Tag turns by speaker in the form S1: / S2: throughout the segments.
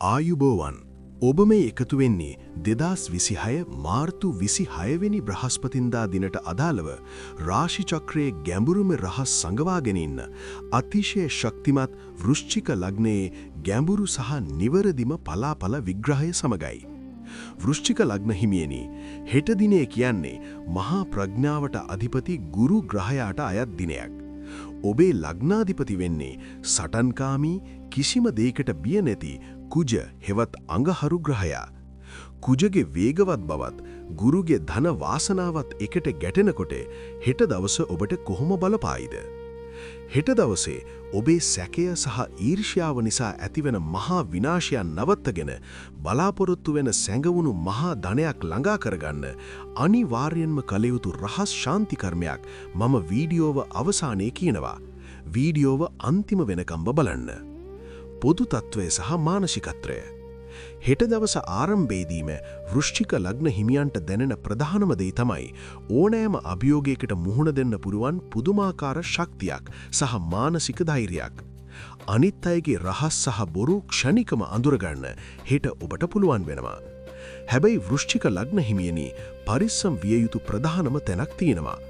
S1: ආයුබෝවන් ඔබ මේ එකතු වෙන්නේ 2026 මාර්තු 26 වෙනි බ්‍රහස්පතින්දා දිනට අදාළව රාශි චක්‍රයේ ගැඹුරුම රහස් සංගවාගෙන ඉන්න අතිශය ශක්තිමත් වෘශ්චික ලග්නයේ ගැඹුරු සහ නිවරදිම පලාපල විග්‍රහය සමගයි. වෘශ්චික ලග්න හිමියනි හෙට දිනේ කියන්නේ මහා ප්‍රඥාවට අධිපති ගුරු ග්‍රහයාට අයත් දිනයක්. ඔබේ ලග්නාධිපති වෙන්නේ සටන්කාමී කිසිම දෙයකට බිය නැති කුජ හෙවත් අඟහරු ග්‍රහයා. කුජගේ වේගවත් බවත් ගුරුගේ ධන වාසනාවත් එකට ගැටෙනකොට හෙට දවස ඔබට කොහොම බලපායිද? හෙට දවසේ ඔබේ සැකය සහ ඊර්ෂ්‍යාව නිසා ඇතිවන මහා විනාශයන් නවත්තගෙන බලාපොරොත්තු වෙන සැඟවුණු මහා ධනයක් ළඟා කරගන්න අනිවාර්යෙන්ම කළ යුතු රහස් ශාන්ති කර්මයක් මම වීඩියෝව අවසානයේ කියනවා. වීඩියෝව අන්තිම වෙනකම්ම බලන්න. පොදු තත්ත්වය සහ මානසිකත්වය. හෙට දවස ආරම්භයේදීම වෘශ්චික ලග්න හිමියන්ට දැනෙන ප්‍රධානම දේ තමයි ඕනෑම අභියෝගයකට මුහුණ දෙන්න පුරුවන් පුදුමාකාර ශක්තියක් සහ මානසික ධෛර්යයක්. අනිත් අයගේ රහස් සහ බොරු ක්ෂණිකම අඳුරගන්න හෙට ඔබට පුළුවන් වෙනවා. හැබැයි වෘශ්චික ලග්න හිමියනි පරිස්සම් විය යුතු ප්‍රධානම තැනක් තියෙනවා.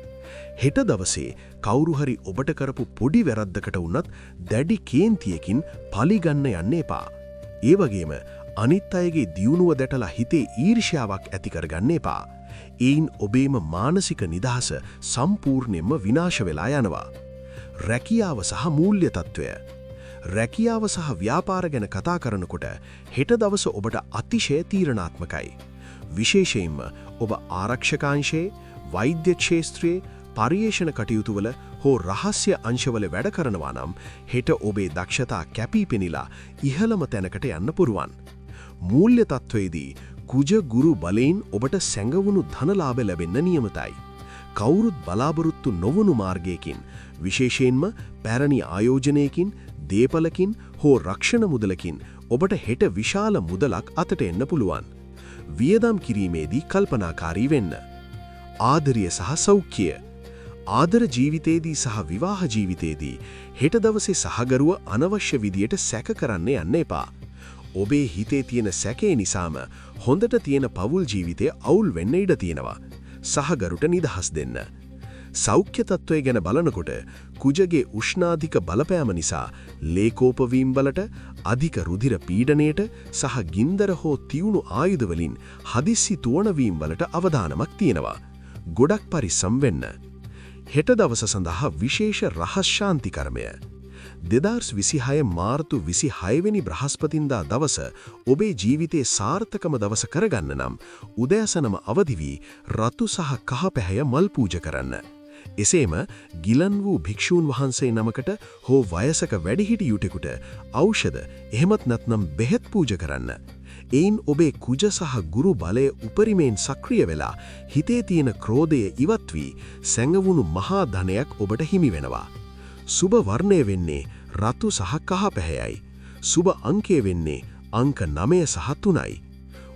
S1: හෙට දවසේ කවුරු හරි ඔබට කරපු පොඩි වැරද්දකට වුණත් දැඩි කේන්තියකින් පලිගන්න යන්න එපා. ඒ වගේම අනිත් අයගේ දියුණුව දැටලා හිතේ ඊර්ෂ්‍යාවක් ඇති කරගන්න එපා. ඒයින් ඔබේම මානසික නිදහස සම්පූර්ණයෙන්ම විනාශ වෙලා යනවා. රැකියාව සහ මූල්‍ය තත්ත්වය. රැකියාව සහ ව්‍යාපාර ගැන කතා කරනකොට හෙට දවස ඔබට අතිශය තීරණාත්මකයි. විශේෂයෙන්ම ඔබ ආරක්ෂකාංශයේ, වෛද්‍ය ක්ෂේත්‍රයේ, පර්යේෂණ කටයුතුවල හෝ රහස්‍ය අංශවල වැඩ කරනවා නම් හෙට ඔබේ දක්ෂතා කැපී පෙනිලා ඉහළම තැනකට යන්න පුරුවන්. මූල්‍ය තත්ත්වයේදී කුජ ගුරු බලයෙන් ඔබට සැඟවුණු ධනලාභ ලැබෙන්න නියමිතයි. කවුරුත් බලාපොරොත්තු නොවුණු මාර්ගයකින් විශේෂයෙන්ම පැරණි ආයෝජනයකින්, දීපලකින් හෝ රක්ෂණ මුදලකින් ඔබට හෙට විශාල මුදලක් අතට එන්න පුළුවන්. වියදම් කිරීමේදී කල්පනාකාරී වෙන්න. ආදරය සහ සෞඛ්‍යය. ආදර ජීවිතයේදී සහ විවාහ ජීවිතයේදී හෙට දවසේ සහගරුව අනවශ්‍ය විදියට සැක කරන්න යන්න එපා. ඔබේ හිතේ තියෙන සැකේ නිසාම හොඳට තියෙන පවුල් ජීවිතය අවුල් වෙන්න ඉඩ තියෙනවා. සහගරුට නිදහස් දෙන්න. සෞඛ්‍ය තත්ත්වය ගැන බලනකොට කුජගේ උෂ්ණාධික බලපෑම නිසා ලේකෝපවීම් වලට, අධික රුධිර පීඩනයට සහ ගින්දර හෝ තියුණු ආයුධ වලින් හදිස්සි තුවණවීම් වලට අවධානමක් තියෙනවා. ගොඩක් පරිස්සම් වෙන්න. හෙට දවස සඳහා විශේෂ රහස් ශාන්ති කර්මය. 2026 මාර්තු 26 වෙනි බ්‍රහස්පතින්දා දවස ඔබේ ජීවිතයේ සාර්ථකම දවස කරගන්න නම් උදෑසනම අවදි වී රතු සහ කහ පැහැය මල් පූජ කරන්න. එසේම ගිලන් වූ භික්ෂූන් වහන්සේ නමකට හෝ වයසක වැඩිහිටියෙකුට ඖෂධ එහෙමත් නැත්නම් බෙහෙත් පූජ කරන්න. එයින් ඔබේ කුජ සහ ගුරු බලය උපරිමයෙන් සක්‍රිය වෙලා හිතේ තියෙන ක්‍රෝධය ඉවත් වී සැඟවුණු මහා ධනයක් ඔබට හිමි වෙනවා. සුබ වර්ණය වෙන්නේ රතු සහ කහ පැහැයයි. සුබ අංකය වෙන්නේ අංක 9 සහ 3යි.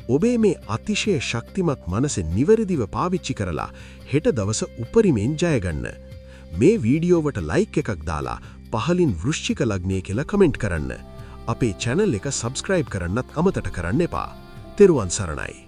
S1: ඔබේ මේ අතිශය ශක්තිමත් මනස නිවැරදිව පාවිච්චි කරලා හෙට දවස උපරිමයෙන් ජය ගන්න. මේ වීඩියෝවට ලයික් එකක් දාලා පහලින් වෘශ්චික ලග්නය කියලා කමෙන්ට් කරන්න. අපේ channel එක subscribe කරන්නත් අමතක කරන්න එපා. තෙරුවන් සරණයි.